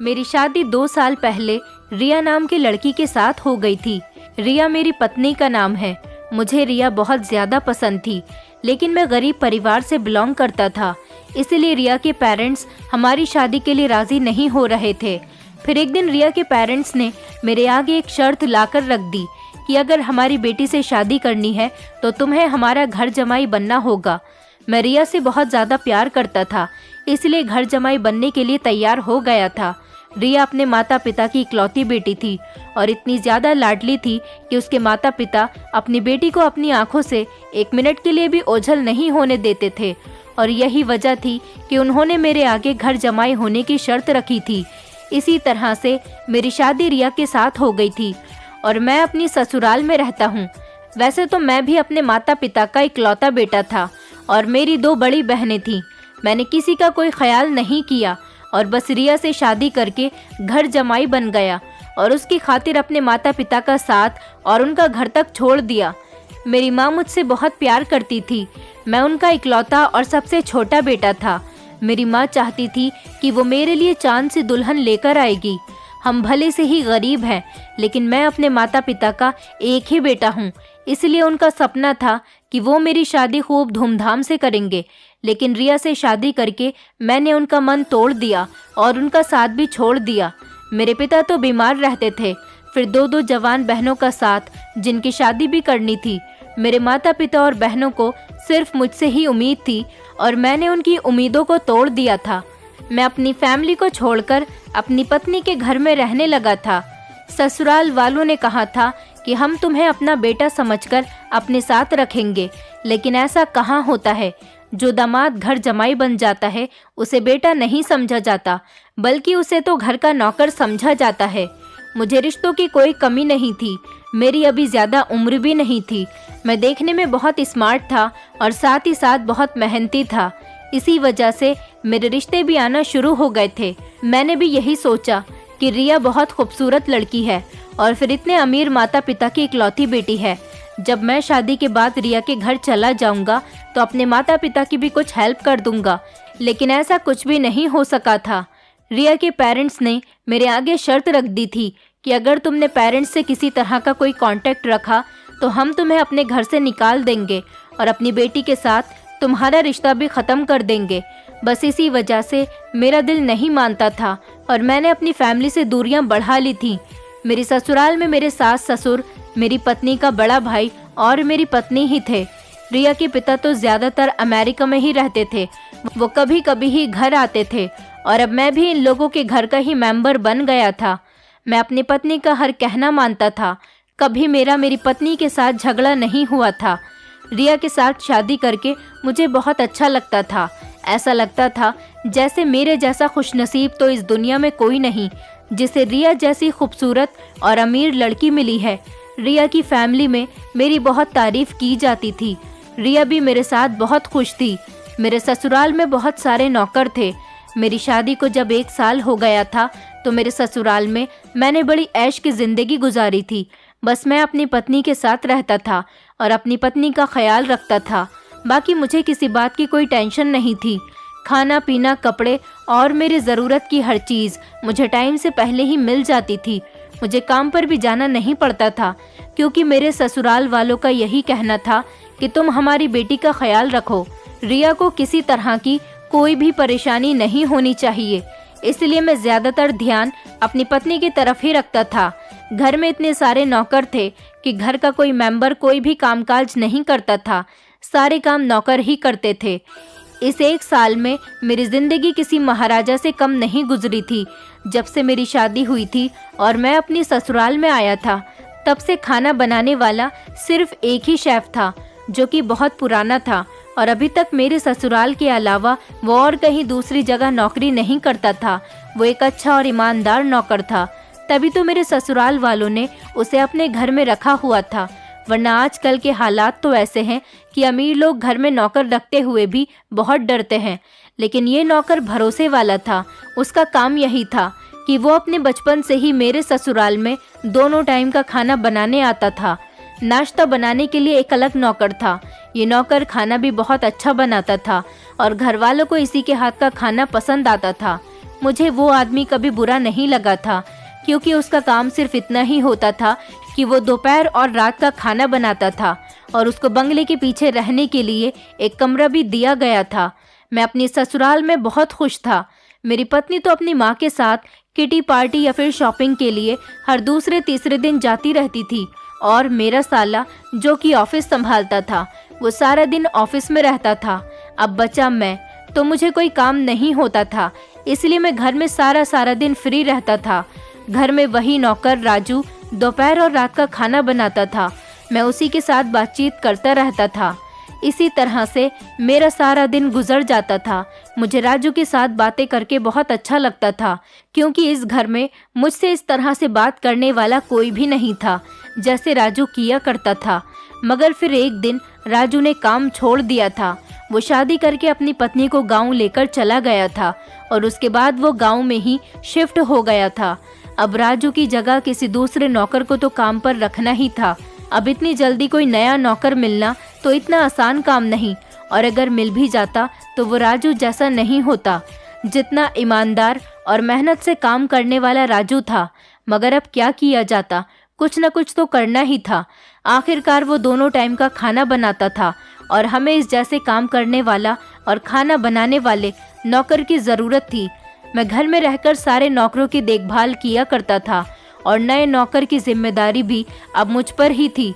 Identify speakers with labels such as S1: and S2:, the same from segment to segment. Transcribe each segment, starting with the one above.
S1: मेरी शादी 2 साल पहले रिया नाम की लड़की के साथ हो गई थी। रिया मेरी पत्नी का नाम है। मुझे रिया बहुत ज़्यादा पसंद थी, लेकिन मैं गरीब परिवार से बिलोंग करता था, इसलिए रिया के पेरेंट्स हमारी शादी के लिए राज़ी नहीं हो रहे थे। फिर एक दिन रिया के पेरेंट्स ने मेरे आगे एक शर्त लाकर रख दी कि अगर हमारी बेटी से शादी करनी है तो तुम्हें हमारा घर जमाई बनना होगा। मैं रिया से बहुत ज़्यादा प्यार करता था, इसलिए घर जमाई बनने के लिए तैयार हो गया था। रिया अपने माता पिता की इकलौती बेटी थी और इतनी ज़्यादा लाडली थी कि उसके माता पिता अपनी बेटी को अपनी आंखों से 1 मिनट के लिए भी ओझल नहीं होने देते थे। और यही वजह थी कि उन्होंने मेरे आगे घर जमाई होने की शर्त रखी थी। इसी तरह से मेरी शादी रिया के साथ हो गई थी और मैं अपनी ससुराल में रहता हूँ। वैसे तो मैं भी अपने माता पिता का इकलौता बेटा था और मेरी 2 बड़ी बहनें थीं। मैंने किसी का कोई ख्याल नहीं किया और बस रिया से शादी करके घर जमाई बन गया और उसकी खातिर अपने माता पिता का साथ और उनका घर तक छोड़ दिया। मेरी माँ मुझसे बहुत प्यार करती थी। मैं उनका इकलौता और सबसे छोटा बेटा था। मेरी माँ चाहती थी कि वो मेरे लिए चांद से दुल्हन लेकर आएगी। हम भले से ही गरीब हैं, लेकिन मैं अपने माता पिता का एक ही बेटा हूँ, इसलिए उनका सपना था कि वो मेरी शादी खूब धूमधाम से करेंगे। लेकिन रिया से शादी करके मैंने उनका मन तोड़ दिया और उनका साथ भी छोड़ दिया। मेरे पिता तो बीमार रहते थे, फिर 2 जवान बहनों का साथ जिनकी शादी भी करनी थी। मेरे माता पिता और बहनों को सिर्फ मुझसे ही उम्मीद थी और मैंने उनकी उम्मीदों को तोड़ दिया था। मैं अपनी फैमिली को छोड़कर अपनी पत्नी के घर में रहने लगा था। ससुराल वालों ने कहा था कि हम तुम्हें अपना बेटा समझकर अपने साथ रखेंगे, लेकिन ऐसा कहाँ होता है। जो दामाद घर जमाई बन जाता है उसे बेटा नहीं समझा जाता, बल्कि उसे तो घर का नौकर समझा जाता है। मुझे रिश्तों की कोई कमी नहीं थी। मेरी अभी ज़्यादा उम्र भी नहीं थी। मैं देखने में बहुत स्मार्ट था और साथ ही साथ बहुत मेहनती था। इसी वजह से मेरे रिश्ते भी आना शुरू हो गए थे। मैंने भी यही सोचा कि रिया बहुत खूबसूरत लड़की है और फिर इतने अमीर माता पिता की इकलौती बेटी है। जब मैं शादी के बाद रिया के घर चला जाऊंगा तो अपने माता पिता की भी कुछ हेल्प कर दूंगा, लेकिन ऐसा कुछ भी नहीं हो सका था। रिया के पेरेंट्स ने मेरे आगे शर्त रख दी थी कि अगर तुमने पेरेंट्स से किसी तरह का कोई कांटेक्ट रखा तो हम तुम्हें अपने घर से निकाल देंगे और अपनी बेटी के साथ तुम्हारा रिश्ता भी ख़त्म कर देंगे। बस इसी वजह से मेरा दिल नहीं मानता था और मैंने अपनी फैमिली से दूरियां बढ़ा ली थी। मेरी ससुराल में मेरे सास ससुर, मेरी पत्नी का बड़ा भाई और मेरी पत्नी ही थे। रिया के पिता तो ज़्यादातर अमेरिका में ही रहते थे। वो कभी कभी ही घर आते थे और अब मैं भी इन लोगों के घर का ही मेंबर बन गया था। मैं अपनी पत्नी का हर कहना मानता था। कभी मेरी पत्नी के साथ झगड़ा नहीं हुआ था। रिया के साथ शादी करके मुझे बहुत अच्छा लगता था। ऐसा लगता था जैसे मेरे जैसा खुशनसीब तो इस दुनिया में कोई नहीं, जिसे रिया जैसी खूबसूरत और अमीर लड़की मिली है। रिया की फैमिली में मेरी बहुत तारीफ की जाती थी। रिया भी मेरे साथ बहुत खुश थी। मेरे ससुराल में बहुत सारे नौकर थे। मेरी शादी को जब 1 साल हो गया था तो मेरे ससुराल में मैंने बड़ी ऐश की ज़िंदगी गुजारी थी। बस मैं अपनी पत्नी के साथ रहता था और अपनी पत्नी का ख्याल रखता था। बाकी मुझे किसी बात की कोई टेंशन नहीं थी। खाना पीना, कपड़े और मेरी ज़रूरत की हर चीज़ मुझे टाइम से पहले ही मिल जाती थी। मुझे काम पर भी जाना नहीं पड़ता था, क्योंकि मेरे ससुराल वालों का यही कहना था कि तुम हमारी बेटी का ख्याल रखो। रिया को किसी तरह की कोई भी परेशानी नहीं होनी चाहिए, इसलिए मैं ज़्यादातर ध्यान अपनी पत्नी की तरफ ही रखता था। घर में इतने सारे नौकर थे कि घर का कोई मेंबर कोई भी कामकाज नहीं करता था। सारे काम नौकर ही करते थे। इस 1 साल में मेरी ज़िंदगी किसी महाराजा से कम नहीं गुजरी थी। जब से मेरी शादी हुई थी और मैं अपनी ससुराल में आया था, तब से खाना बनाने वाला सिर्फ एक ही शेफ़ था, जो कि बहुत पुराना था और अभी तक मेरे ससुराल के अलावा वो और कहीं दूसरी जगह नौकरी नहीं करता था। वो एक अच्छा और ईमानदार नौकर था, तभी तो मेरे ससुराल वालों ने उसे अपने घर में रखा हुआ था। वरना आजकल के हालात तो ऐसे हैं कि अमीर लोग घर में नौकर रखते हुए भी बहुत डरते हैं, लेकिन ये नौकर भरोसे वाला था। उसका काम यही था कि वो अपने बचपन से ही मेरे ससुराल में दोनों टाइम का खाना बनाने आता था। नाश्ता बनाने के लिए एक अलग नौकर था। ये नौकर खाना भी बहुत अच्छा बनाता था और घर वालों को इसी के हाथ का खाना पसंद आता था। मुझे वो आदमी कभी बुरा नहीं लगा था, क्योंकि उसका काम सिर्फ इतना ही होता था कि वो दोपहर और रात का खाना बनाता था और उसको बंगले के पीछे रहने के लिए एक कमरा भी दिया गया था। मैं अपनी ससुराल में बहुत खुश था। मेरी पत्नी तो अपनी माँ के साथ किटी पार्टी या फिर शॉपिंग के लिए हर दूसरे तीसरे दिन जाती रहती थी और मेरा साला, जो कि ऑफिस संभालता था, वो सारा दिन ऑफिस में रहता था। अब बचा मैं, तो मुझे कोई काम नहीं होता था, इसलिए मैं घर में सारा दिन फ्री रहता था। घर में वही नौकर राजू दोपहर और रात का खाना बनाता था। मैं उसी के साथ बातचीत करता रहता था। इसी तरह से मेरा सारा दिन गुजर जाता था। मुझे राजू के साथ बातें करके बहुत अच्छा लगता था, क्योंकि इस घर में मुझसे इस तरह से बात करने वाला कोई भी नहीं था जैसे राजू किया करता था। मगर फिर एक दिन राजू ने काम छोड़ दिया था। वो शादी करके अपनी पत्नी को गांव लेकर चला गया था और उसके बाद वो गांव में ही शिफ्ट हो गया था। अब राजू की जगह किसी दूसरे नौकर को तो काम पर रखना ही था। अब इतनी जल्दी कोई नया नौकर मिलना तो इतना आसान काम नहीं, और अगर मिल भी जाता तो वो राजू जैसा नहीं होता जितना ईमानदार और मेहनत से काम करने वाला राजू था। मगर अब क्या किया जाता, कुछ न कुछ तो करना ही था। आखिरकार वो दोनों टाइम का खाना बनाता था और हमें इस जैसे काम करने वाला और खाना बनाने वाले नौकर की ज़रूरत थी। मैं घर में रहकर सारे नौकरों की देखभाल किया करता था और नए नौकर की जिम्मेदारी भी अब मुझ पर ही थी।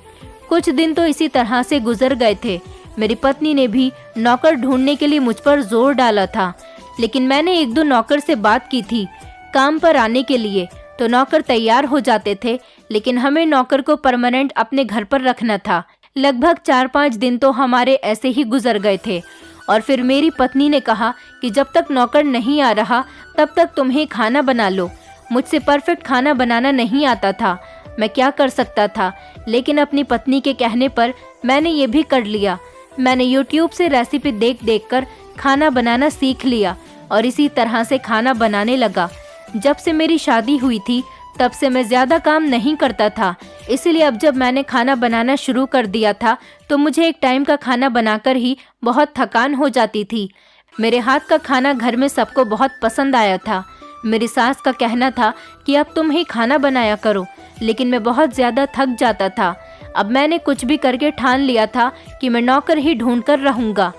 S1: कुछ दिन तो इसी तरह से गुजर गए थे। मेरी पत्नी ने भी नौकर ढूंढने के लिए मुझ पर जोर डाला था, लेकिन मैंने एक दो नौकर से बात की थी काम पर आने के लिए, तो नौकर तैयार हो जाते थे, लेकिन हमें नौकर को परमानेंट अपने घर पर रखना था। लगभग 4-5 दिन तो हमारे ऐसे ही गुजर गए थे और फिर मेरी पत्नी ने कहा कि जब तक नौकर नहीं आ रहा तब तक तुम्हें खाना बना लो। मुझसे परफेक्ट खाना बनाना नहीं आता था, मैं क्या कर सकता था, लेकिन अपनी पत्नी के कहने पर मैंने ये भी कर लिया। मैंने YouTube से रेसिपी देख देख कर खाना बनाना सीख लिया और इसी तरह से खाना बनाने लगा। जब से मेरी शादी हुई थी तब से मैं ज़्यादा काम नहीं करता था, इसलिए अब जब मैंने खाना बनाना शुरू कर दिया था तो मुझे एक टाइम का खाना बनाकर ही बहुत थकान हो जाती थी। मेरे हाथ का खाना घर में सबको बहुत पसंद आया था। मेरी सास का कहना था कि अब तुम ही खाना बनाया करो, लेकिन मैं बहुत ज़्यादा थक जाता था। अब मैंने कुछ भी करके ठान लिया था कि मैं नौकर ही ढूंढ कर रहूँगा।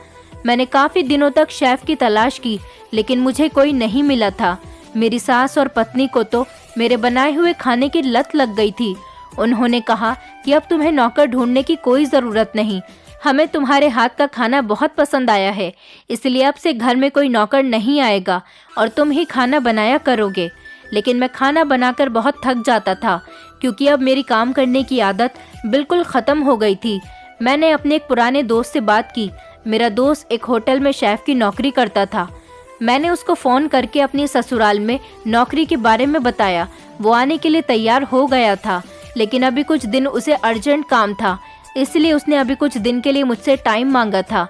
S1: मैंने काफ़ी दिनों तक शेफ़ की तलाश की, लेकिन मुझे कोई नहीं मिला था। मेरी सास और पत्नी को तो मेरे बनाए हुए खाने की लत लग गई थी। उन्होंने कहा कि अब तुम्हें नौकर ढूंढने की कोई ज़रूरत नहीं, हमें तुम्हारे हाथ का खाना बहुत पसंद आया है, इसलिए अब से घर में कोई नौकर नहीं आएगा और तुम ही खाना बनाया करोगे। लेकिन मैं खाना बनाकर बहुत थक जाता था, क्योंकि अब मेरी काम करने की आदत बिल्कुल ख़त्म हो गई थी। मैंने अपने एक पुराने दोस्त से बात की। मेरा दोस्त एक होटल में शेफ़ की नौकरी करता था। मैंने उसको फ़ोन करके अपनी ससुराल में नौकरी के बारे में बताया। वो आने के लिए तैयार हो गया था, लेकिन अभी कुछ दिन उसे अर्जेंट काम था, इसलिए उसने अभी कुछ दिन के लिए मुझसे टाइम मांगा था।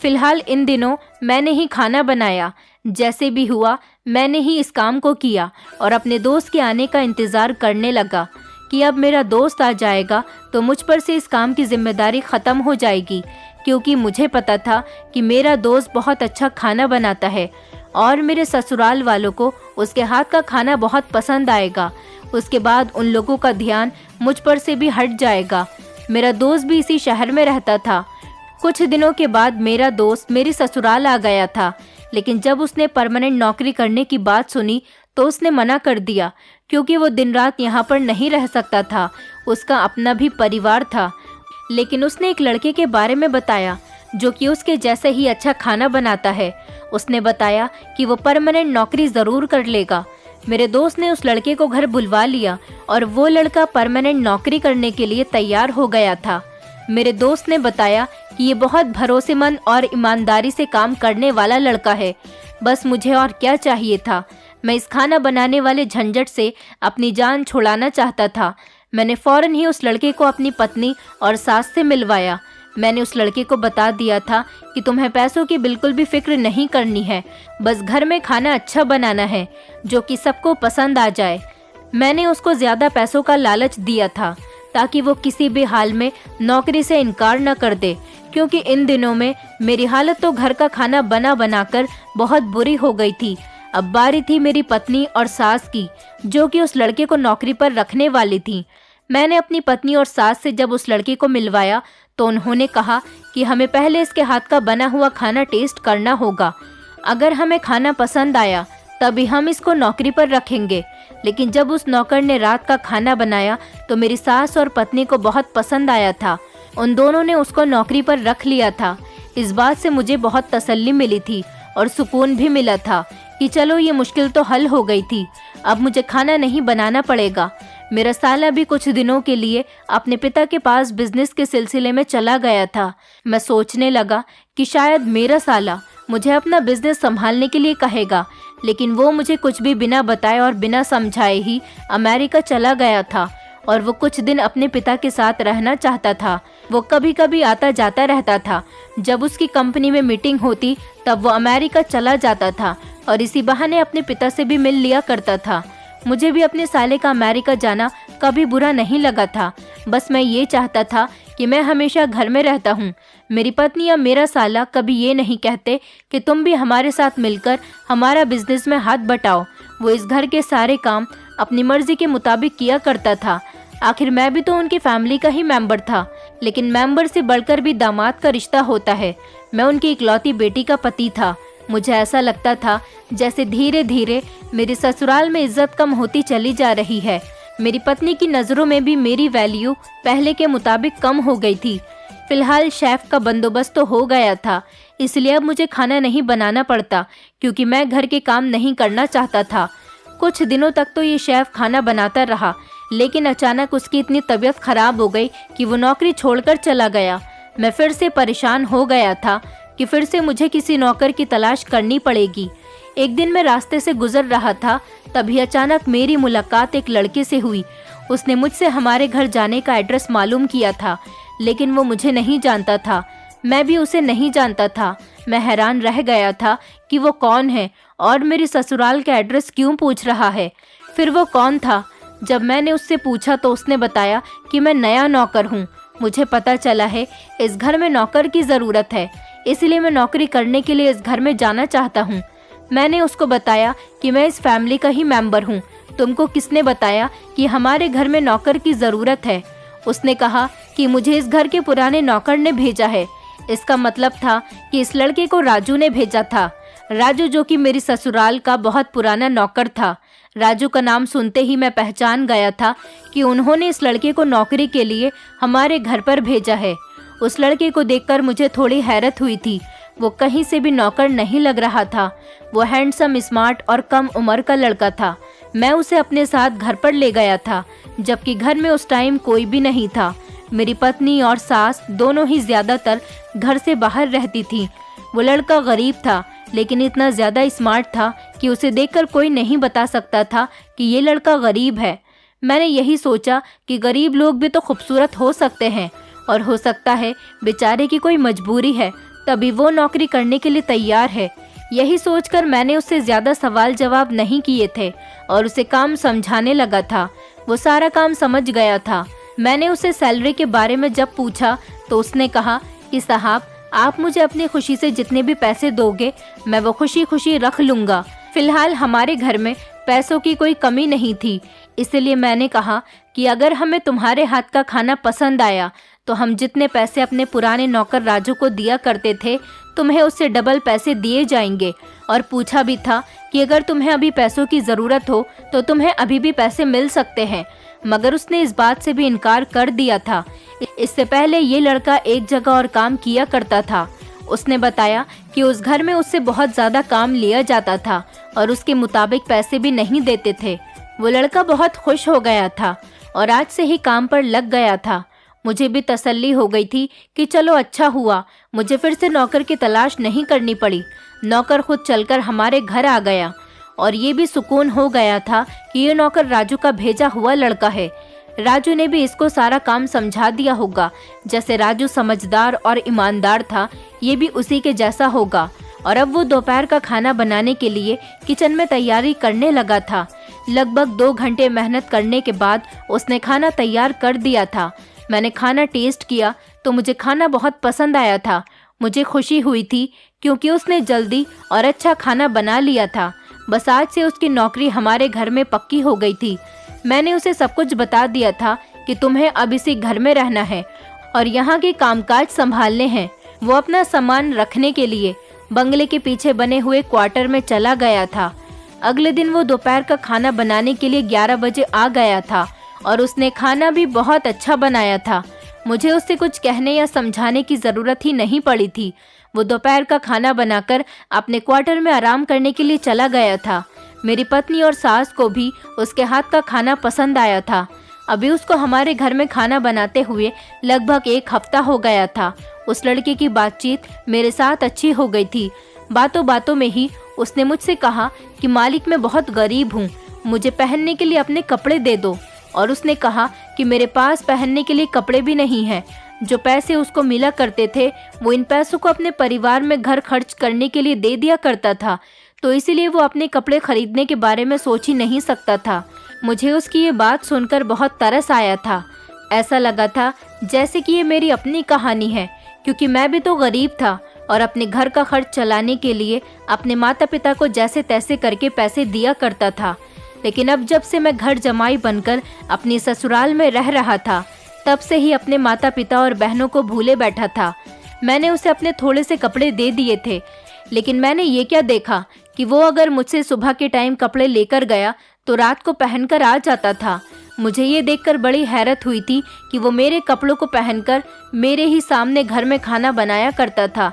S1: फिलहाल इन दिनों मैंने ही खाना बनाया। जैसे भी हुआ मैंने ही इस काम को किया और अपने दोस्त के आने का इंतज़ार करने लगा कि अब मेरा दोस्त आ जाएगा तो मुझ पर से इस काम की जिम्मेदारी ख़त्म हो जाएगी, क्योंकि मुझे पता था कि मेरा दोस्त बहुत अच्छा खाना बनाता है और मेरे ससुराल वालों को उसके हाथ का खाना बहुत पसंद आएगा। उसके बाद उन लोगों का ध्यान मुझ पर से भी हट जाएगा। मेरा दोस्त भी इसी शहर में रहता था। कुछ दिनों के बाद मेरा दोस्त मेरी ससुराल आ गया था, लेकिन जब उसने परमानेंट नौकरी करने की बात सुनी तो उसने मना कर दिया, क्योंकि वो दिन रात यहाँ पर नहीं रह सकता था। उसका अपना भी परिवार था। लेकिन उसने एक लड़के के बारे में बताया जो कि उसके जैसे ही अच्छा खाना बनाता है। उसने बताया कि वो परमानेंट नौकरी ज़रूर कर लेगा। मेरे दोस्त ने उस लड़के को घर बुलवा लिया और वो लड़का परमानेंट नौकरी करने के लिए तैयार हो गया था। मेरे दोस्त ने बताया कि ये बहुत भरोसेमंद और ईमानदारी से काम करने वाला लड़का है। बस मुझे और क्या चाहिए था। मैं इस खाना बनाने वाले झंझट से अपनी जान छुड़ाना चाहता था। मैंने फ़ौरन ही उस लड़के को अपनी पत्नी और सास से मिलवाया। मैंने उस लड़के को बता दिया था कि तुम्हें पैसों की बिल्कुल भी फिक्र नहीं करनी है, बस घर में खाना अच्छा बनाना है जो कि सबको पसंद आ जाए। मैंने उसको ज़्यादा पैसों का लालच दिया था ताकि वो किसी भी हाल में नौकरी से इनकार न कर दे, क्योंकि इन दिनों में मेरी हालत तो घर का खाना बना बनाकर बहुत बुरी हो गई थी। अब बारी थी मेरी पत्नी और सास की, जो कि उस लड़के को नौकरी पर रखने वाली थी। मैंने अपनी पत्नी और सास से जब उस लड़के को मिलवाया तो उन्होंने कहा कि हमें पहले इसके हाथ का बना हुआ खाना टेस्ट करना होगा। अगर हमें खाना पसंद आया तभी हम इसको नौकरी पर रखेंगे। लेकिन जब उस नौकर ने रात का खाना बनाया तो मेरी सास और पत्नी को बहुत पसंद आया था। उन दोनों ने उसको नौकरी पर रख लिया था। इस बात से मुझे बहुत तसल्ली मिली थी और सुकून भी मिला था कि चलो ये मुश्किल तो हल हो गई थी, अब मुझे खाना नहीं बनाना पड़ेगा। मेरा साला भी कुछ दिनों के लिए अपने पिता के पास बिजनेस के सिलसिले में चला गया था। मैं सोचने लगा कि शायद मेरा साला मुझे अपना बिजनेस संभालने के लिए कहेगा, लेकिन वो मुझे कुछ भी बिना बताए और बिना समझाए ही अमेरिका चला गया था और वो कुछ दिन अपने पिता के साथ रहना चाहता था। वो कभी कभी आता जाता रहता था। जब उसकी कंपनी में मीटिंग होती तब वो अमेरिका चला जाता था और इसी बहाने अपने पिता से भी मिल लिया करता था। मुझे भी अपने साले का अमेरिका जाना कभी बुरा नहीं लगा था। बस मैं ये चाहता था कि मैं हमेशा घर में रहता हूँ। मेरी पत्नी या मेरा साला कभी ये नहीं कहते कि तुम भी हमारे साथ मिलकर हमारा बिजनेस में हाथ बटाओ। वो इस घर के सारे काम अपनी मर्जी के मुताबिक किया करता था। आखिर मैं भी तो उनकी फैमिली का ही मेंबर था, लेकिन मेंबर से बढ़कर भी दामाद का रिश्ता होता है। मैं उनकी इकलौती बेटी का पति था। मुझे ऐसा लगता था जैसे धीरे धीरे मेरे ससुराल में इज्जत कम होती चली जा रही है। मेरी पत्नी की नज़रों में भी मेरी वैल्यू पहले के मुताबिक कम हो गई थी। फिलहाल शेफ का बंदोबस्त तो हो गया था, इसलिए अब मुझे खाना नहीं बनाना पड़ता, क्योंकि मैं घर के काम नहीं करना चाहता था। कुछ दिनों तक तो ये शेफ खाना बनाता रहा, लेकिन अचानक उसकी इतनी तबीयत खराब हो गई कि वो नौकरी छोड़कर चला गया। मैं फिर से परेशान हो गया था कि फिर से मुझे किसी नौकर की तलाश करनी पड़ेगी। एक दिन मैं रास्ते से गुजर रहा था, तभी अचानक मेरी मुलाकात एक लड़के से हुई। उसने मुझसे हमारे घर जाने का एड्रेस मालूम किया था, लेकिन वो मुझे नहीं जानता था। मैं भी उसे नहीं जानता था। मैं हैरान रह गया था कि वो कौन है और मेरी ससुराल का एड्रेस क्यों पूछ रहा है। फिर वो कौन था? जब मैंने उससे पूछा तो उसने बताया कि मैं नया नौकर हूँ। मुझे पता चला है इस घर में नौकर की ज़रूरत है, इसलिए मैं नौकरी करने के लिए इस घर में जाना चाहता हूँ। मैंने उसको बताया कि मैं इस फैमिली का ही मेंबर हूँ। तुमको किसने बताया कि हमारे घर में नौकर की ज़रूरत है? उसने कहा कि मुझे इस घर के पुराने नौकर ने भेजा है। इसका मतलब था कि इस लड़के को राजू ने भेजा था। राजू, जो कि मेरी ससुराल का बहुत पुराना नौकर था। राजू का नाम सुनते ही मैं पहचान गया था कि उन्होंने इस लड़के को नौकरी के लिए हमारे घर पर भेजा है। उस लड़के को देखकर मुझे थोड़ी हैरत हुई थी। वो कहीं से भी नौकर नहीं लग रहा था। वो हैंडसम, स्मार्ट और कम उम्र का लड़का था। मैं उसे अपने साथ घर पर ले गया था, जबकि घर में उस टाइम कोई भी नहीं था। मेरी पत्नी और सास दोनों ही ज़्यादातर घर से बाहर रहती थी। वो लड़का गरीब था, लेकिन इतना ज़्यादा स्मार्ट था कि उसे देखकर कोई नहीं बता सकता था कि ये लड़का गरीब है। मैंने यही सोचा कि गरीब लोग भी तो खूबसूरत हो सकते हैं, और हो सकता है बेचारे की कोई मजबूरी है, तभी वो नौकरी करने के लिए तैयार है। यही सोचकर मैंने उससे ज़्यादा सवाल जवाब नहीं किए थे और उसे काम समझाने लगा था। वो सारा काम समझ गया था। मैंने उसे सैलरी के बारे में जब पूछा तो उसने कहा कि साहब, आप मुझे अपनी खुशी से जितने भी पैसे दोगे मैं वो खुशी खुशी रख लूँगा। फिलहाल हमारे घर में पैसों की कोई कमी नहीं थी, इसलिए मैंने कहा कि अगर हमें तुम्हारे हाथ का खाना पसंद आया तो हम जितने पैसे अपने पुराने नौकर राजू को दिया करते थे तुम्हें उससे डबल पैसे दिए जाएंगे। और पूछा भी था कि अगर तुम्हें अभी पैसों की ज़रूरत हो तो तुम्हें अभी भी पैसे मिल सकते हैं, मगर उसने इस बात से भी इनकार कर दिया था। इससे पहले ये लड़का एक जगह और काम किया करता था। उसने बताया कि उस घर में उससे बहुत ज़्यादा काम लिया जाता था और उसके मुताबिक पैसे भी नहीं देते थे। वो लड़का बहुत खुश हो गया था और आज से ही काम पर लग गया था। मुझे भी तसल्ली हो गई थी कि चलो अच्छा हुआ, मुझे फिर से नौकर की तलाश नहीं करनी पड़ी। नौकर खुद चलकर हमारे घर आ गया और ये भी सुकून हो गया था कि ये नौकर राजू का भेजा हुआ लड़का है। राजू ने भी इसको सारा काम समझा दिया होगा। जैसे राजू समझदार और ईमानदार था, ये भी उसी के जैसा होगा। और अब वो दोपहर का खाना बनाने के लिए किचन में तैयारी करने लगा था। लगभग 2 घंटे मेहनत करने के बाद उसने खाना तैयार कर दिया था। मैंने खाना टेस्ट किया तो मुझे खाना बहुत पसंद आया था। मुझे खुशी हुई थी क्योंकि उसने जल्दी और अच्छा खाना बना लिया था। बस आज से उसकी नौकरी हमारे घर में पक्की हो गई थी। मैंने उसे सब कुछ बता दिया था कि तुम्हें अब इसी घर में रहना है और यहाँ के कामकाज संभालने हैं। वो अपना सामान रखने के लिए बंगले के पीछे बने हुए क्वार्टर में चला गया था। अगले दिन वो दोपहर का खाना बनाने के लिए 11 बजे आ गया था और उसने खाना भी बहुत अच्छा बनाया था। मुझे उससे कुछ कहने या समझाने की ज़रूरत ही नहीं पड़ी थी। वो दोपहर का खाना बनाकर अपने क्वार्टर में आराम करने के लिए चला गया था। मेरी पत्नी और सास को भी उसके हाथ का खाना पसंद आया था। अभी उसको हमारे घर में खाना बनाते हुए लगभग 1 हफ्ता हो गया था। उस लड़के की बातचीत मेरे साथ अच्छी हो गई थी। बातों बातों में ही उसने मुझसे कहा कि मालिक मैं बहुत गरीब हूँ, मुझे पहनने के लिए अपने कपड़े दे दो। और उसने कहा कि मेरे पास पहनने के लिए कपड़े भी नहीं हैं। जो पैसे उसको मिला करते थे वो इन पैसों को अपने परिवार में घर खर्च करने के लिए दे दिया करता था, तो इसीलिए वो अपने कपड़े खरीदने के बारे में सोच ही नहीं सकता था। मुझे उसकी ये बात सुनकर बहुत तरस आया था। ऐसा लगा था जैसे कि ये मेरी अपनी कहानी है, क्योंकि मैं भी तो गरीब था और अपने घर का खर्च चलाने के लिए अपने माता पिता को जैसे तैसे करके पैसे दिया करता था। लेकिन अब जब से मैं घर जमाई बनकर अपनी ससुराल में रह रहा था, तब से ही अपने माता पिता और बहनों को भूले बैठा था। मैंने उसे अपने थोड़े से कपड़े दे दिए थे, लेकिन मैंने ये क्या देखा कि वो अगर मुझसे सुबह के टाइम कपड़े लेकर गया तो रात को पहनकर आ जाता था। मुझे ये देखकर बड़ी हैरत हुई थी कि वो मेरे कपड़ों को पहनकर मेरे ही सामने घर में खाना बनाया करता था।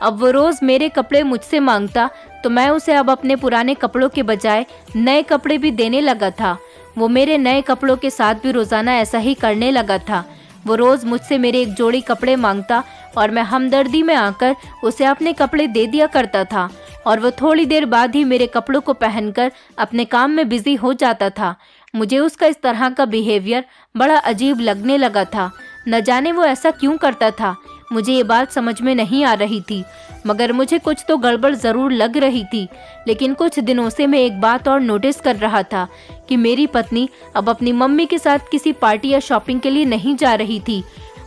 S1: अब वो रोज़ मेरे कपड़े मुझसे मांगता तो मैं उसे अब अपने पुराने कपड़ों के बजाय नए कपड़े भी देने लगा था। वो मेरे नए कपड़ों के साथ भी रोज़ाना ऐसा ही करने लगा था। वो रोज़ मुझसे मेरे एक जोड़ी कपड़े मांगता और मैं हमदर्दी में आकर उसे अपने कपड़े दे दिया करता था, और वो थोड़ी देर बाद ही मेरे कपड़ों को पहनकर अपने काम में बिजी हो जाता था। मुझे उसका इस तरह का बिहेवियर बड़ा अजीब लगने लगा था। न जाने वो ऐसा क्यों करता था, मुझे ये बात समझ में नहीं आ रही थी, मगर मुझे कुछ तो गड़बड़ ज़रूर लग रही थी। लेकिन कुछ दिनों से मैं एक बात और नोटिस कर रहा था कि मेरी पत्नी अब अपनी मम्मी के साथ किसी पार्टी या शॉपिंग के लिए नहीं जा रही थी।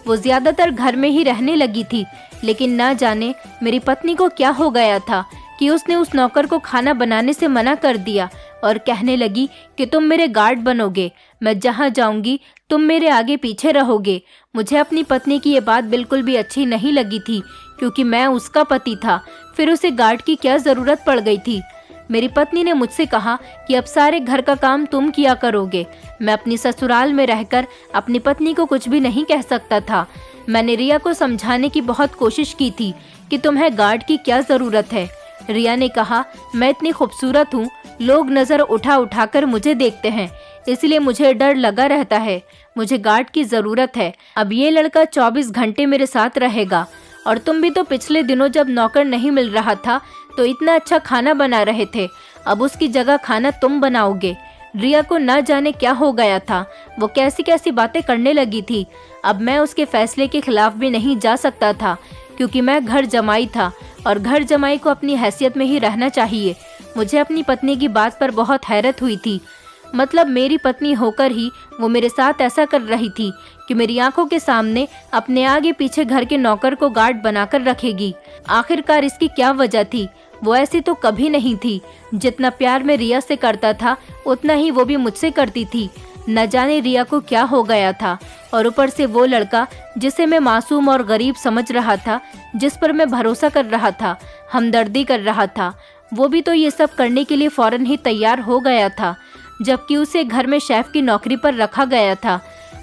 S1: वो ज़्यादातर घर में ही रहने लगी थी। लेकिन ना जाने मेरी पत्नी को क्या हो गया था कि उसने उस नौकर को खाना बनाने से मना कर दिया और कहने लगी कि तुम मेरे गार्ड बनोगे, मैं जहाँ जाऊँगी तुम मेरे आगे पीछे रहोगे। मुझे अपनी पत्नी की ये बात बिल्कुल भी अच्छी नहीं लगी थी, क्योंकि मैं उसका पति था, फिर उसे गार्ड की क्या ज़रूरत पड़ गई थी। मेरी पत्नी ने मुझसे कहा कि अब सारे घर का काम तुम किया करोगे। मैं अपनी ससुराल में रहकर अपनी पत्नी को कुछ भी नहीं कह सकता था। मैंने रिया को समझाने की बहुत कोशिश की थी कि तुम्हें गार्ड की क्या ज़रूरत है। रिया ने कहा, मैं इतनी खूबसूरत हूँ, लोग नज़र उठा उठा कर मुझे देखते हैं, इसलिए मुझे डर लगा रहता है। मुझे गार्ड की ज़रूरत है। अब ये लड़का 24 घंटे मेरे साथ रहेगा। और तुम भी तो पिछले दिनों जब नौकर नहीं मिल रहा था तो इतना अच्छा खाना बना रहे थे, अब उसकी जगह खाना तुम बनाओगे। रिया को न जाने क्या हो गया था, वो कैसी कैसी बातें करने लगी थी। अब मैं उसके फैसले के खिलाफ भी नहीं जा सकता था, क्योंकि मैं घर जमाई था और घर जमाई को अपनी हैसियत में ही रहना चाहिए। मुझे अपनी पत्नी की बात पर बहुत हैरत हुई थी। मतलब मेरी पत्नी होकर ही वो मेरे साथ ऐसा कर रही थी कि मेरी आंखों के सामने अपने आगे पीछे घर के नौकर को गार्ड बनाकर रखेगी। आखिरकार इसकी क्या वजह थी? वो ऐसी तो कभी नहीं थी। जितना प्यार मैं रिया से करता था उतना ही वो भी मुझसे करती थी। न जाने रिया को क्या हो गया था। और ऊपर से वो लड़का जिसे मैं मासूम और गरीब समझ रहा था, जिस पर मैं भरोसा कर रहा था, हमदर्दी कर रहा था, वो भी तो ये सब करने के लिए फौरन ही तैयार हो गया था, जबकि उसे घर में शेफ की नौकरी पर रखा गया था।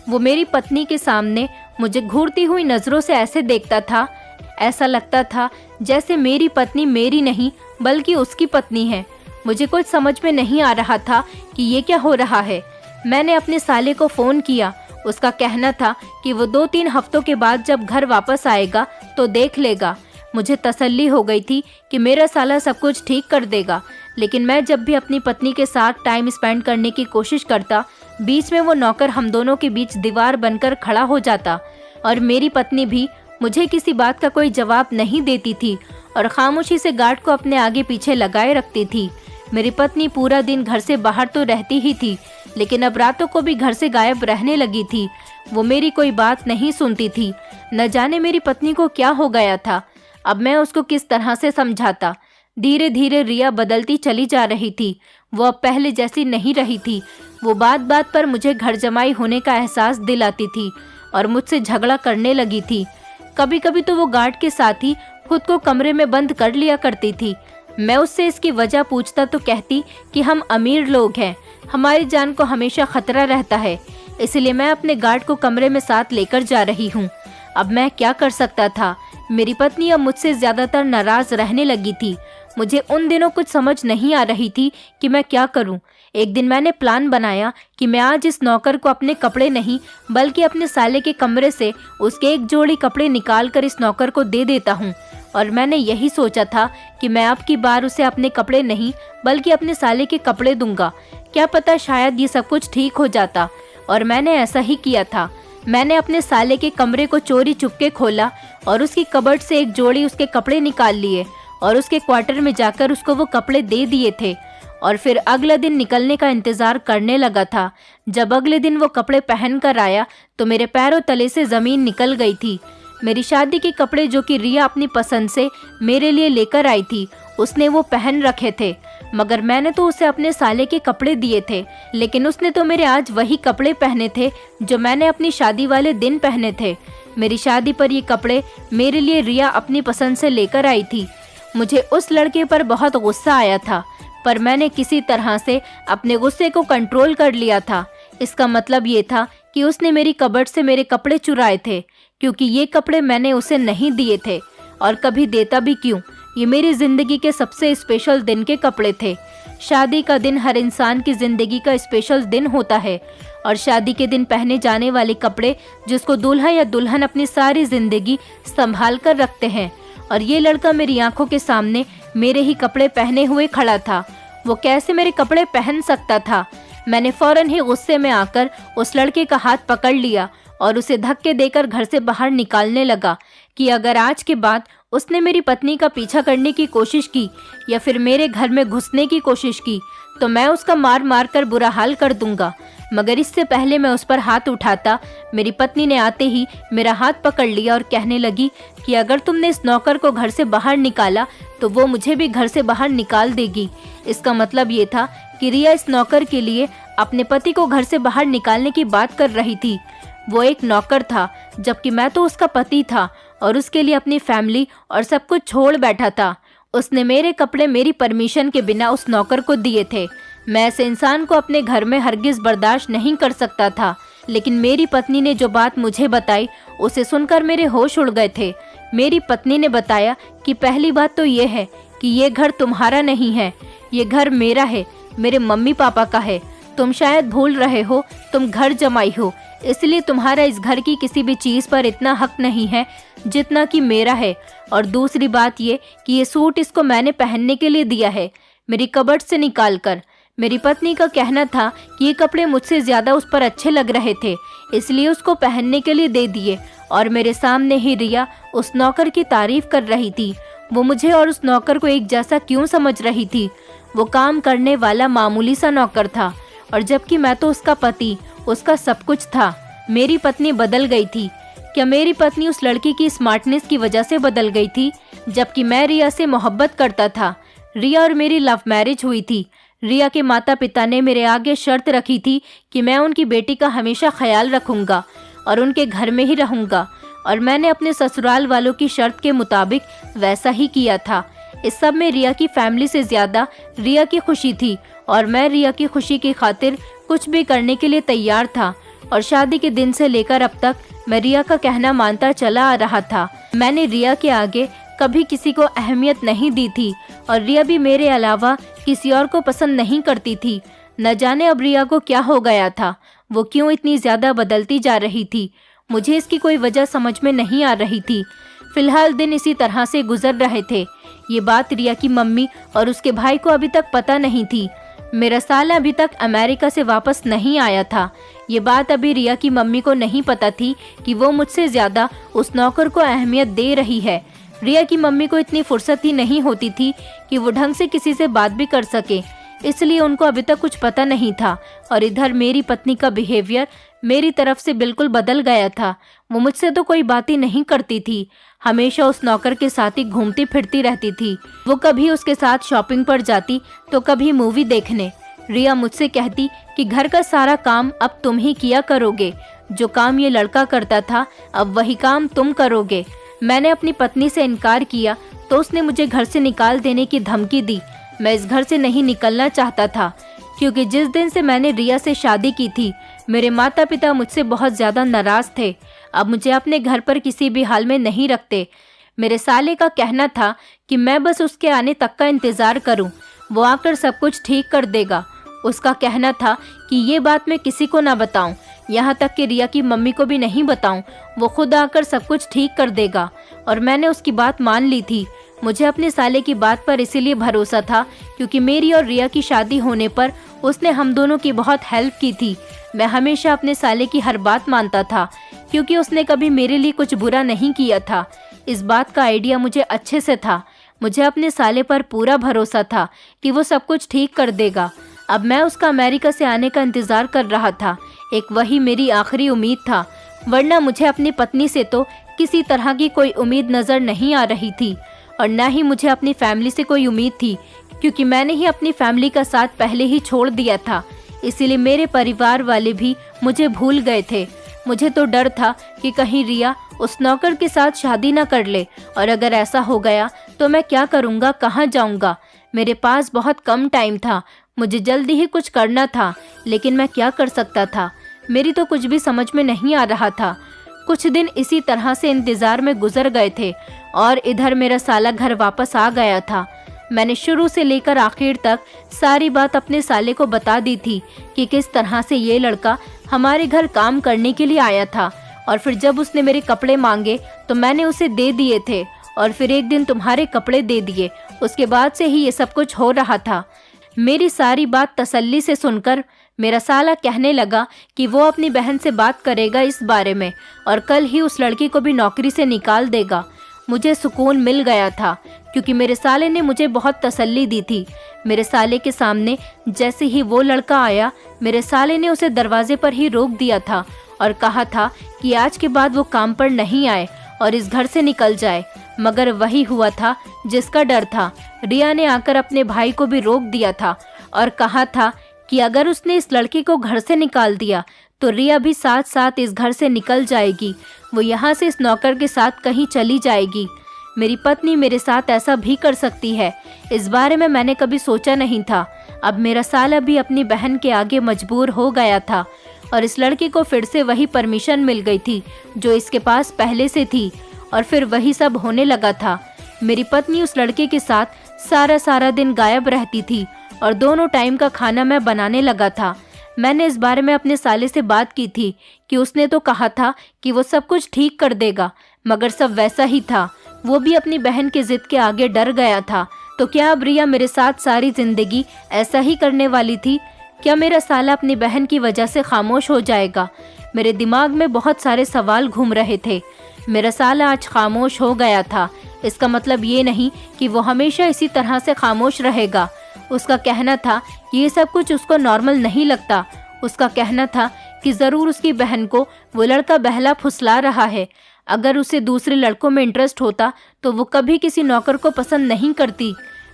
S1: वो मेरी पत्नी के सामने मुझे घूरती हुई नज़रों से ऐसे देखता था, ऐसा लगता था जैसे मेरी पत्नी मेरी नहीं बल्कि उसकी पत्नी है। मुझे कुछ समझ में नहीं आ रहा था कि ये क्या हो रहा है। मैंने अपने साले को फ़ोन किया। उसका कहना था कि वो 2-3 हफ्तों के बाद जब घर वापस आएगा तो देख लेगा। मुझे तसल्ली हो गई थी कि मेरा साला सब कुछ ठीक कर देगा। लेकिन मैं जब भी अपनी पत्नी के साथ टाइम स्पेंड करने की कोशिश करता, बीच में वो नौकर हम दोनों के बीच दीवार बनकर खड़ा हो जाता। और मेरी पत्नी भी मुझे किसी बात का कोई जवाब नहीं देती थी और खामोशी से गार्ड को अपने आगे पीछे लगाए रखती थी। मेरी पत्नी पूरा दिन घर से बाहर तो रहती ही थी, लेकिन अब रातों को भी घर से गायब रहने लगी थी। वो मेरी कोई बात नहीं सुनती थी। न जाने मेरी पत्नी को क्या हो गया था। अब मैं उसको किस तरह से समझाता। धीरे धीरे रिया बदलती चली जा रही थी। वो अब पहले जैसी नहीं रही थी। वो बात बात पर मुझे घर जमाई होने का एहसास दिलाती थी और मुझसे झगड़ा करने लगी थी। कभी कभी तो वो गार्ड के साथ ही खुद को कमरे में बंद कर लिया करती थी। मैं उससे इसकी वजह पूछता तो कहती कि हम अमीर लोग हैं, हमारी जान को हमेशा खतरा रहता है, इसलिए मैं अपने गार्ड को कमरे में साथ लेकर जा रही हूँ। अब मैं क्या कर सकता था। मेरी पत्नी अब मुझसे ज्यादातर नाराज रहने लगी थी। मुझे उन दिनों कुछ समझ नहीं आ रही थी कि मैं क्या करूं। एक दिन मैंने प्लान बनाया कि मैं आज इस नौकर को अपने कपड़े नहीं बल्कि अपने साले के कमरे से उसके एक जोड़ी कपड़े निकाल कर इस नौकर को दे देता हूं। और मैंने यही सोचा था कि मैं अब की बार उसे अपने कपड़े नहीं बल्कि अपने साले के कपड़े दूंगा। क्या पता शायद ये सब कुछ ठीक हो जाता। और मैंने ऐसा ही किया था। मैंने अपने साले के कमरे को चोरी चुपके खोला और उसकी कबर्ड से एक जोड़ी उसके कपड़े निकाल लिए और उसके क्वार्टर में जाकर उसको वो कपड़े दे दिए थे। और फिर अगले दिन निकलने का इंतजार करने लगा था। जब अगले दिन वो कपड़े पहन कर आया तो मेरे पैरों तले से जमीन निकल गई थी। मेरी शादी के कपड़े जो कि रिया अपनी पसंद से मेरे लिए लेकर आई थी, उसने वो पहन रखे थे, मगर मैंने तो उसे अपने साले के कपड़े दिए थे। लेकिन उसने तो मेरे आज वही कपड़े पहने थे जो मैंने अपनी शादी वाले दिन पहने थे। मेरी शादी पर ये कपड़े मेरे लिए रिया अपनी पसंद से लेकर आई थी। मुझे उस लड़के पर बहुत गुस्सा आया था, पर मैंने किसी तरह से अपने गुस्से को कंट्रोल कर लिया था। इसका मतलब ये था कि उसने मेरी कबर्ड से मेरे कपड़े चुराए थे, क्योंकि ये कपड़े मैंने उसे नहीं दिए थे और कभी देता भी क्यों। ये मेरी जिंदगी के सबसे स्पेशल दिन के कपड़े थे। शादी का दिन हर इंसान की जिंदगी का स्पेशल दिन होता है और शादी के दिन पहने जाने वाले कपड़े जिसको दूल्हा या दुल्हन अपनी सारी जिंदगी संभाल कर रखते हैं। और ये लड़का मेरी आंखों के सामने मेरे ही कपड़े पहने हुए खड़ा था। वो कैसे मेरे कपड़े पहन सकता था। मैंने फौरन ही गुस्से में आकर उस लड़के का हाथ पकड़ लिया और उसे धक्के देकर घर से बाहर निकालने लगा कि अगर आज के बाद उसने मेरी पत्नी का पीछा करने की कोशिश की या फिर मेरे घर में घुसने की कोशिश की तो मैं उसका मार मार कर बुरा हाल कर दूंगा। मगर इससे पहले मैं उस पर हाथ उठाता, मेरी पत्नी ने आते ही मेरा हाथ पकड़ लिया और कहने लगी कि अगर तुमने इस नौकर को घर से बाहर निकाला तो वो मुझे भी घर से बाहर निकाल देगी। इसका मतलब ये था कि रिया इस नौकर के लिए अपने पति को घर से बाहर निकालने की बात कर रही थी। वो एक नौकर था, जबकि मैं तो उसका पति था और उसके लिए अपनी फैमिली और सब कुछ छोड़ बैठा था। उसने मेरे कपड़े मेरी परमिशन के बिना उस नौकर को दिए थे। मैं ऐसे इंसान को अपने घर में हरगिज बर्दाश्त नहीं कर सकता था। लेकिन मेरी पत्नी ने जो बात मुझे बताई उसे सुनकर मेरे होश उड़ गए थे। मेरी पत्नी ने बताया कि पहली बात तो ये है कि ये घर तुम्हारा नहीं है, ये घर मेरा है, मेरे मम्मी पापा का है। तुम शायद भूल रहे हो, तुम घर जमाई हो, इसलिए तुम्हारा इस घर की किसी भी चीज़ पर इतना हक नहीं है जितना कि मेरा है। और दूसरी बात ये कि ये सूट इसको मैंने पहनने के लिए दिया है, मेरी कबर्ड से निकाल कर। मेरी पत्नी का कहना था कि ये कपड़े मुझसे ज़्यादा उस पर अच्छे लग रहे थे, इसलिए उसको पहनने के लिए दे दिए। और मेरे सामने ही रिया उस नौकर की तारीफ कर रही थी। वो मुझे और उस नौकर को एक जैसा क्यों समझ रही थी। वो काम करने वाला मामूली सा नौकर था और जबकि मैं तो उसका पति, उसका सब कुछ था। मेरी पत्नी बदल गई थी। क्या मेरी पत्नी उस लड़की की स्मार्टनेस की वजह से बदल गई थी, जबकि मैं रिया से मोहब्बत करता था। रिया और मेरी लव मैरिज हुई थी। रिया के माता पिता ने मेरे आगे शर्त रखी थी कि मैं उनकी बेटी का हमेशा ख्याल रखूंगा और उनके घर में ही रहूंगा। और मैंने अपने ससुराल वालों की शर्त के मुताबिक वैसा ही किया था। इस सब में रिया की फैमिली से ज़्यादा रिया की खुशी थी और मैं रिया की खुशी की खातिर कुछ भी करने के लिए तैयार था। और शादी के दिन से लेकर अब तक मैं रिया का कहना मानता चला आ रहा था। मैंने रिया के आगे कभी किसी को अहमियत नहीं दी थी और रिया भी मेरे अलावा किसी और को पसंद नहीं करती थी। न जाने अब रिया को क्या हो गया था, वो क्यों इतनी ज़्यादा बदलती जा रही थी। मुझे इसकी कोई वजह समझ में नहीं आ रही थी। फिलहाल दिन इसी तरह से गुजर रहे थे। ये बात रिया की मम्मी और उसके भाई को अभी तक पता नहीं थी। मेरा साला अभी तक अमेरिका से वापस नहीं आया था। ये बात अभी रिया की मम्मी को नहीं पता थी कि वो मुझसे ज़्यादा उस नौकर को अहमियत दे रही है। रिया की मम्मी को इतनी फुर्सत ही नहीं होती थी कि वो ढंग से किसी से बात भी कर सके, इसलिए उनको अभी तक कुछ पता नहीं था। और इधर मेरी पत्नी का बिहेवियर मेरी तरफ से बिल्कुल बदल गया था। वो मुझसे तो कोई बात ही नहीं करती थी, हमेशा उस नौकर के साथ ही घूमती फिरती रहती थी। वो कभी उसके साथ शॉपिंग पर जाती तो कभी मूवी देखने। रिया मुझसे कहती कि घर का सारा काम अब तुम ही किया करोगे, जो काम ये लड़का करता था अब वही काम तुम करोगे। मैंने अपनी पत्नी से इनकार किया तो उसने मुझे घर से निकाल देने की धमकी दी। मैं इस घर से नहीं निकलना चाहता था, क्योंकि जिस दिन से मैंने रिया से शादी की थी मेरे माता पिता मुझसे बहुत ज़्यादा नाराज़ थे। अब मुझे अपने घर पर किसी भी हाल में नहीं रखते। मेरे साले का कहना था कि मैं बस उसके आने तक का इंतज़ार करूं, वो आकर सब कुछ ठीक कर देगा। उसका कहना था कि ये बात मैं किसी को ना बताऊं, यहाँ तक कि रिया की मम्मी को भी नहीं बताऊं, वो खुद आकर सब कुछ ठीक कर देगा। और मैंने उसकी बात मान ली थी। मुझे अपने साले की बात पर इसीलिए भरोसा था क्योंकि मेरी और रिया की शादी होने पर उसने हम दोनों की बहुत हेल्प की थी। मैं हमेशा अपने साले की हर बात मानता था क्योंकि उसने कभी मेरे लिए कुछ बुरा नहीं किया था। इस बात का आइडिया मुझे अच्छे से था। मुझे अपने साले पर पूरा भरोसा था कि वो सब कुछ ठीक कर देगा। अब मैं उसका अमेरिका से आने का इंतज़ार कर रहा था। एक वही मेरी आखिरी उम्मीद था, वरना मुझे अपनी पत्नी से तो किसी तरह की कोई उम्मीद नज़र नहीं आ रही थी और न ही मुझे अपनी फैमिली से कोई उम्मीद थी, क्योंकि मैंने ही अपनी फैमिली का साथ पहले ही छोड़ दिया था। इसीलिए मेरे परिवार वाले भी मुझे भूल गए थे। मुझे तो डर था कि कहीं रिया उस नौकर के साथ शादी न कर ले, और अगर ऐसा हो गया तो मैं क्या करूँगा, कहाँ जाऊँगा। मेरे पास बहुत कम टाइम था, मुझे जल्दी ही कुछ करना था, लेकिन मैं क्या कर सकता था। मेरी तो कुछ भी समझ में नहीं आ रहा था। कुछ दिन इसी तरह से इंतज़ार में गुजर गए थे और इधर मेरा साला घर वापस आ गया था। मैंने शुरू से लेकर आखिर तक सारी बात अपने साले को बता दी थी कि किस तरह से ये लड़का हमारे घर काम करने के लिए आया था, और फिर जब उसने मेरे कपड़े मांगे तो मैंने उसे दे दिए थे, और फिर एक दिन तुम्हारे कपड़े दे दिए। उसके बाद से ही ये सब कुछ हो रहा था। मेरी सारी बात तसल्ली से सुनकर मेरा साला कहने लगा कि वो अपनी बहन से बात करेगा इस बारे में और कल ही उस लड़की को भी नौकरी से निकाल देगा। मुझे सुकून मिल गया था क्योंकि मेरे साले ने मुझे बहुत तसल्ली दी थी। मेरे साले के सामने जैसे ही वो लड़का आया, मेरे साले ने उसे दरवाजे पर ही रोक दिया था और कहा था कि आज के बाद वो काम पर नहीं आए और इस घर से निकल जाए। मगर वही हुआ था जिसका डर था। रिया ने आकर अपने भाई को भी रोक दिया था और कहा था कि अगर उसने इस लड़के को घर से निकाल दिया तो रिया भी साथ साथ इस घर से निकल जाएगी। वो यहाँ से इस नौकर के साथ कहीं चली जाएगी। मेरी पत्नी मेरे साथ ऐसा भी कर सकती है, इस बारे में मैंने कभी सोचा नहीं था। अब मेरा साला भी अपनी बहन के आगे मजबूर हो गया था और इस लड़के को फिर से वही परमिशन मिल गई थी जो इसके पास पहले से थी, और फिर वही सब होने लगा था। मेरी पत्नी उस लड़के के साथ सारा दिन गायब रहती थी और दोनों टाइम का खाना मैं बनाने लगा था। मैंने इस बारे में अपने साले से बात की थी कि उसने तो कहा था कि वो सब कुछ ठीक कर देगा, मगर सब वैसा ही था। वो भी अपनी बहन की जिद के आगे डर गया था। तो क्या अब रिया मेरे साथ सारी जिंदगी ऐसा ही करने वाली थी? क्या मेरा साला अपनी बहन की वजह से खामोश हो जाएगा? मेरे दिमाग में बहुत सारे सवाल घूम रहे थे। मेरा साला आज खामोश हो गया था, इसका मतलब ये नहीं कि वो हमेशा इसी तरह से खामोश रहेगा। उसका कहना था कि ये सब कुछ उसको नॉर्मल नहीं लगता। उसका कहना था कि ज़रूर उसकी बहन को वो लड़का बहला फुसला रहा है। अगर उसे दूसरे लड़कों में इंटरेस्ट होता तो वो कभी किसी नौकर को पसंद नहीं करती।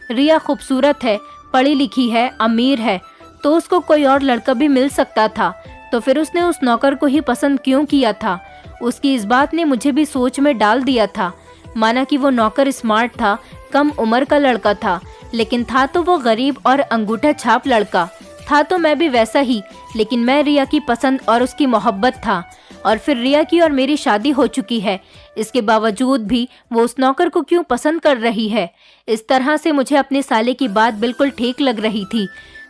S1: रिया खूबसूरत है, पढ़ी लिखी है, अमीर है, तो उसको कोई और लड़का भी मिल सकता था, तो फिर उसने उस नौकर को ही पसंद क्यों किया था? उसकी इस बात ने मुझे भी सोच में डाल दिया था। माना कि वो नौकर स्मार्ट था, कम उम्र का लड़का था, लेकिन था तो वो गरीब और अंगूठा छाप लड़का। था तो मैं भी वैसा ही, लेकिन मैं रिया की पसंद और उसकी मोहब्बत था। और फिर रिया की और मेरी शादी हो चुकी है, इसके बावजूद भी वो उस नौकर को क्यों पसंद कर रही है? इस तरह से मुझे अपने साले की बात बिल्कुल ठीक लग रही थी।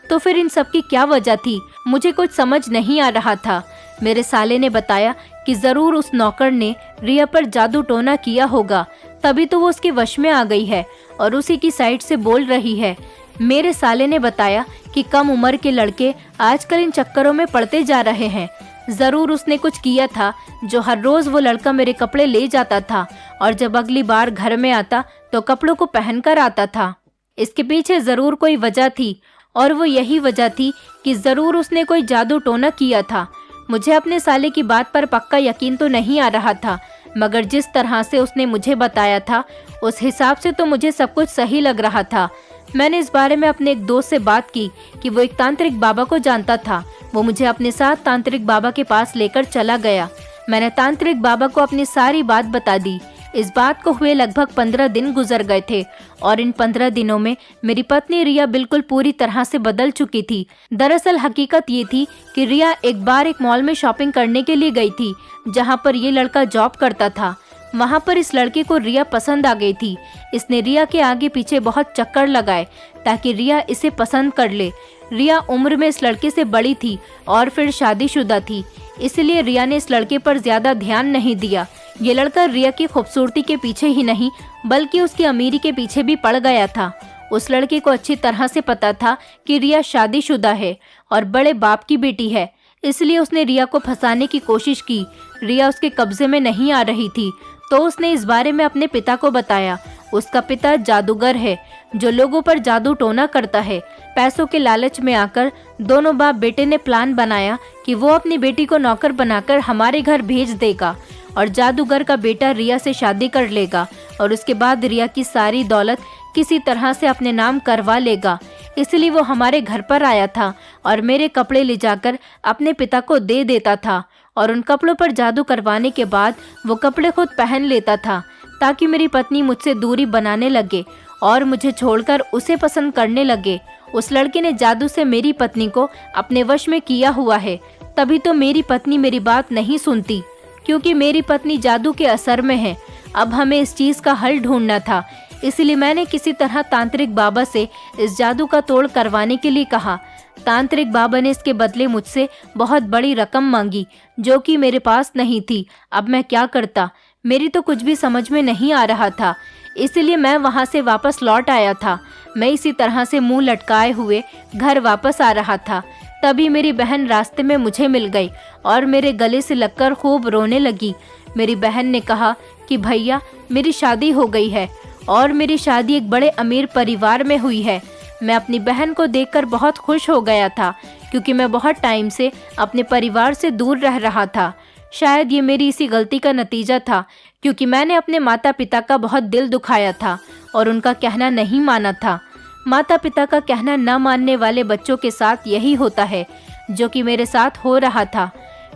S1: तो फिर इन सब की क्या वजह थी? मुझे कुछ समझ नहीं आ रहा था। मेरे साले ने बताया कि ज़रूर उस नौकर ने रिया पर जादू टोना किया होगा, तभी तो वो उसके वश में आ गई है और उसी की साइड से बोल रही है। मेरे साले ने बताया कि कम उम्र के लड़के आजकल इन चक्करों में पड़ते जा रहे हैं। ज़रूर उसने कुछ किया था जो हर रोज़ वो लड़का मेरे कपड़े ले जाता था और जब अगली बार घर में आता तो कपड़ों को पहन कर आता था। इसके पीछे ज़रूर कोई वजह थी और वो यही वजह थी कि ज़रूर उसने कोई जादू टोना किया था। मुझे अपने साले की बात पर पक्का यकीन तो नहीं आ रहा था, मगर जिस तरह से उसने मुझे बताया था उस हिसाब से तो मुझे सब कुछ सही लग रहा था। मैंने इस बारे में अपने एक दोस्त से बात की कि वो एक तांत्रिक बाबा को जानता था। वो मुझे अपने साथ तांत्रिक बाबा के पास लेकर चला गया। मैंने तांत्रिक बाबा को अपनी सारी बात बता दी। इस बात को हुए लगभग 15 दिन गुजर गए थे और इन 15 दिनों में मेरी पत्नी रिया बिल्कुल पूरी तरह से बदल चुकी थी। दरअसल हकीकत ये थी कि रिया एक बार एक मॉल में शॉपिंग करने के लिए गई थी जहाँ पर ये लड़का जॉब करता था। वहाँ पर इस लड़के को रिया पसंद आ गई थी। इसने रिया के आगे पीछे बहुत चक्कर लगाए ताकि रिया इसे पसंद कर ले। रिया उम्र में इस लड़के से बड़ी थी और फिर शादीशुदा थी, इसलिए रिया ने इस लड़के पर ज्यादा ध्यान नहीं दिया। ये लड़का रिया की खूबसूरती के पीछे ही नहीं बल्कि उसकी अमीरी के पीछे भी पड़ गया था। उस लड़के को अच्छी तरह से पता था कि रिया शादीशुदा है और बड़े बाप की बेटी है, इसलिए उसने रिया को फंसाने की कोशिश की। रिया उसके कब्जे में नहीं आ रही थी तो उसने इस बारे में अपने पिता को बताया। उसका पिता जादूगर है जो लोगों पर जादू टोना करता है। पैसों के लालच में आकर दोनों बाप बेटे ने प्लान बनाया कि वो अपनी बेटी को नौकर बनाकर हमारे घर भेज देगा और जादूगर का बेटा रिया से शादी कर लेगा और उसके बाद रिया की सारी दौलत किसी तरह से अपने नाम करवा लेगा। इसलिए वो हमारे घर पर आया था और मेरे कपड़े ले जाकर अपने पिता को दे देता था और उन कपड़ों पर जादू करवाने के बाद वो कपड़े खुद पहन लेता था ताकि मेरी पत्नी मुझसे दूरी बनाने लगे और मुझे छोड़कर उसे पसंद करने लगे। उस लड़के ने जादू से मेरी पत्नी को अपने वश में किया हुआ है, तभी तो मेरी पत्नी मेरी बात नहीं सुनती, क्योंकि मेरी पत्नी जादू के असर में है। अब हमें इस चीज का हल ढूंढना था, इसलिए मैंने किसी तरह तांत्रिक बाबा से इस जादू का तोड़ करवाने के लिए कहा। तांत्रिक बाबा ने इसके बदले मुझसे बहुत बड़ी रकम मांगी जो कि मेरे पास नहीं थी। अब मैं क्या करता, मेरी तो कुछ भी समझ में नहीं आ रहा था, इसलिए मैं वहां से वापस लौट आया था। मैं इसी तरह से मुंह लटकाए हुए घर वापस आ रहा था, तभी मेरी बहन रास्ते में मुझे मिल गई और मेरे गले से लगकर खूब रोने लगी। मेरी बहन ने कहा कि भैया मेरी शादी हो गई है और मेरी शादी एक बड़े अमीर परिवार में हुई है। मैं अपनी बहन को देखकर बहुत खुश हो गया था क्योंकि मैं बहुत टाइम से अपने परिवार से दूर रह रहा था। शायद ये मेरी इसी गलती का नतीजा था क्योंकि मैंने अपने माता पिता का बहुत दिल दुखाया था और उनका कहना नहीं माना था। माता पिता का कहना न मानने वाले बच्चों के साथ यही होता है, जो कि मेरे साथ हो रहा था।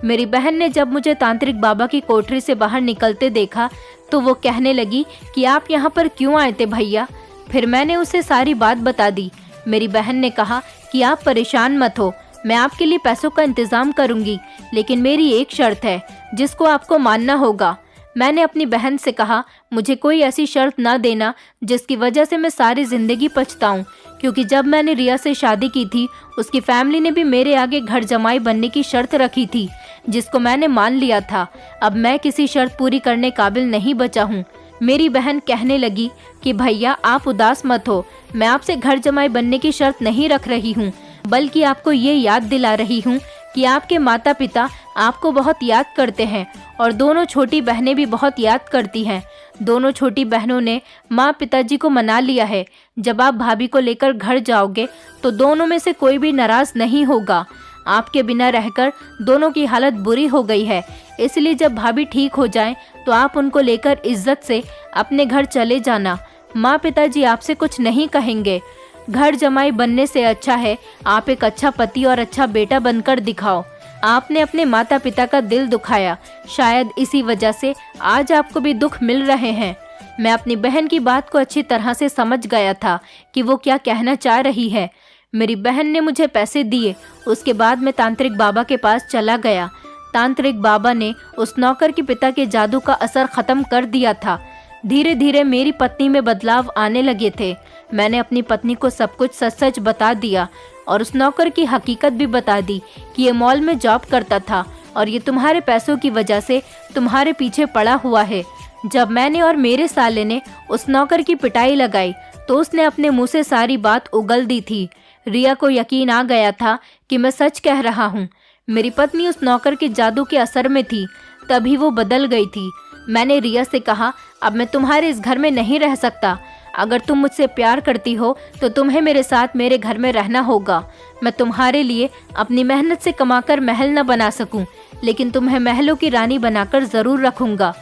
S1: मेरी बहन ने जब मुझे तांत्रिक बाबा की कोठरी से बाहर निकलते देखा तो वो कहने लगी कि आप यहाँ पर क्यों आए थे भैया। फिर मैंने उसे सारी बात बता दी। मेरी बहन ने कहा कि आप परेशान मत हो, मैं आपके लिए पैसों का इंतजाम करूंगी, लेकिन मेरी एक शर्त है जिसको आपको मानना होगा। मैंने अपनी बहन से कहा मुझे कोई ऐसी शर्त ना देना जिसकी वजह से मैं सारी जिंदगी पछताऊं, क्योंकि जब मैंने रिया से शादी की थी उसकी फैमिली ने भी मेरे आगे घर जमाई बनने की शर्त रखी थी, जिसको मैंने मान लिया था। अब मैं किसी शर्त पूरी करने काबिल नहीं बचा हूँ। मेरी बहन कहने लगी कि भैया आप उदास मत हो, मैं आपसे घर जमाई बनने की शर्त नहीं रख रही हूँ, बल्कि आपको ये याद दिला रही हूँ कि आपके माता पिता आपको बहुत याद करते हैं और दोनों छोटी बहनें भी बहुत याद करती हैं। दोनों छोटी बहनों ने माँ पिताजी को मना लिया है। जब आप भाभी को लेकर घर जाओगे तो दोनों में से कोई भी नाराज नहीं होगा। आपके बिना रहकर दोनों की हालत बुरी हो गई है, इसलिए जब भाभी ठीक हो जाएं तो आप उनको लेकर इज्जत से अपने घर चले जाना। माँ पिताजी आपसे कुछ नहीं कहेंगे। घर जमाई बनने से अच्छा है आप एक अच्छा पति और अच्छा बेटा बनकर दिखाओ। आपने अपने माता पिता का दिल दुखाया, शायद इसी वजह से आज आपको भी दुख मिल रहे हैं। मैं अपनी बहन की बात को अच्छी तरह से समझ गया था कि वो क्या कहना चाह रही है। मेरी बहन ने मुझे पैसे दिए। उसके बाद मैं तांत्रिक बाबा के पास चला गया। तांत्रिक बाबा ने उस नौकर के पिता के जादू का असर खत्म कर दिया था। धीरे धीरे मेरी पत्नी में बदलाव आने लगे थे। मैंने अपनी पत्नी को सब कुछ सच सच बता दिया और उस नौकर की हकीकत भी बता दी कि ये मॉल में जॉब करता था और ये तुम्हारे पैसों की वजह से तुम्हारे पीछे पड़ा हुआ है। जब मैंने और मेरे साले ने उस नौकर की पिटाई लगाई तो उसने अपने मुंह से सारी बात उगल दी थी। रिया को यकीन आ गया था कि मैं सच कह रहा हूँ। मेरी पत्नी उस नौकर के जादू के असर में थी, तभी वो बदल गई थी। मैंने रिया से कहा अब मैं तुम्हारे इस घर में नहीं रह सकता। अगर तुम मुझसे प्यार करती हो तो तुम्हें मेरे साथ मेरे घर में रहना होगा। मैं तुम्हारे लिए अपनी मेहनत से कमाकर महल न बना सकूं, लेकिन तुम्हें महलों की रानी बनाकर ज़रूर रखूंगा।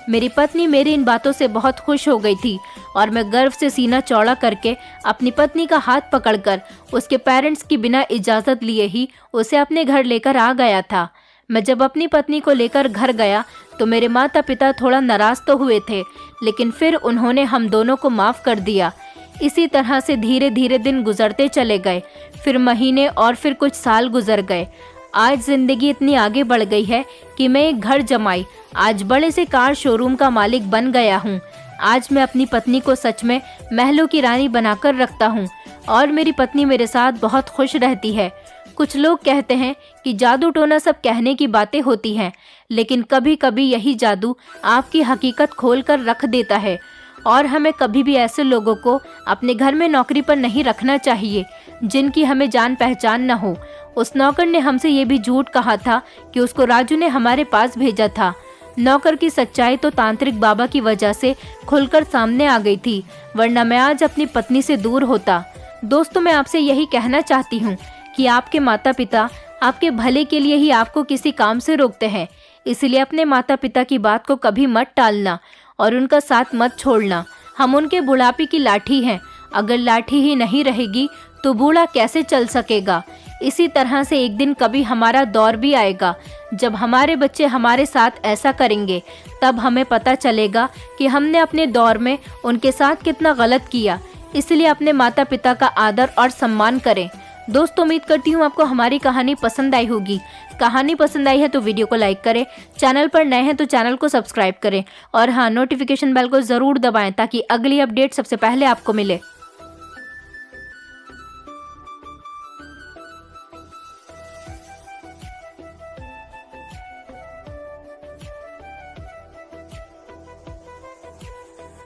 S1: मेरी पत्नी मेरी इन बातों से बहुत खुश हो गई थी और मैं गर्व से सीना चौड़ा करके अपनी पत्नी का हाथ पकड़कर उसके पेरेंट्स की बिना इजाज़त लिए ही उसे अपने घर लेकर आ गया था। मैं जब अपनी पत्नी को लेकर घर गया तो मेरे माता पिता थोड़ा नाराज़ तो हुए थे, लेकिन फिर उन्होंने हम दोनों को माफ़ कर दिया। इसी तरह से धीरे धीरे दिन गुजरते चले गए, फिर महीने और फिर कुछ साल गुजर गए। आज ज़िंदगी इतनी आगे बढ़ गई है कि मैं एक घर जमाई आज बड़े से कार शोरूम का मालिक बन गया हूँ। आज मैं अपनी पत्नी को सच में महलों की रानी बनाकर रखता हूँ और मेरी पत्नी मेरे साथ बहुत खुश रहती है। कुछ लोग कहते हैं कि जादू टोना सब कहने की बातें होती हैं, लेकिन कभी कभी यही जादू आपकी हकीकत खोल कर रख देता है और हमें कभी भी ऐसे लोगों को अपने घर में नौकरी पर नहीं रखना चाहिए जिनकी हमें जान पहचान न हो। उस नौकर ने हमसे ये भी झूठ कहा था कि उसको राजू ने हमारे पास भेजा था। नौकर की सच्चाई तो तांत्रिक बाबा की वजह से खुलकर सामने आ गई थी, वरना मैं आज अपनी पत्नी से दूर होता। दोस्तों, मैं आपसे यही कहना चाहती हूँ कि आपके माता पिता आपके भले के लिए ही आपको किसी काम से रोकते हैं, इसलिए अपने माता पिता की बात को कभी मत टालना और उनका साथ मत छोड़ना। हम उनके बुढ़ापे की लाठी हैं, अगर लाठी ही नहीं रहेगी तो बूढ़ा कैसे चल सकेगा। इसी तरह से एक दिन कभी हमारा दौर भी आएगा जब हमारे बच्चे हमारे साथ ऐसा करेंगे, तब हमें पता चलेगा कि हमने अपने दौर में उनके साथ कितना गलत किया। इसलिए अपने माता पिता का आदर और सम्मान करें। दोस्तों, उम्मीद करती हूँ आपको हमारी कहानी पसंद आई होगी। कहानी पसंद आई है तो वीडियो को लाइक करें, चैनल पर नए हैं तो चैनल को सब्सक्राइब करें और हाँ, नोटिफिकेशन बेल को ज़रूर दबाएं ताकि अगली अपडेट सबसे पहले आपको मिले।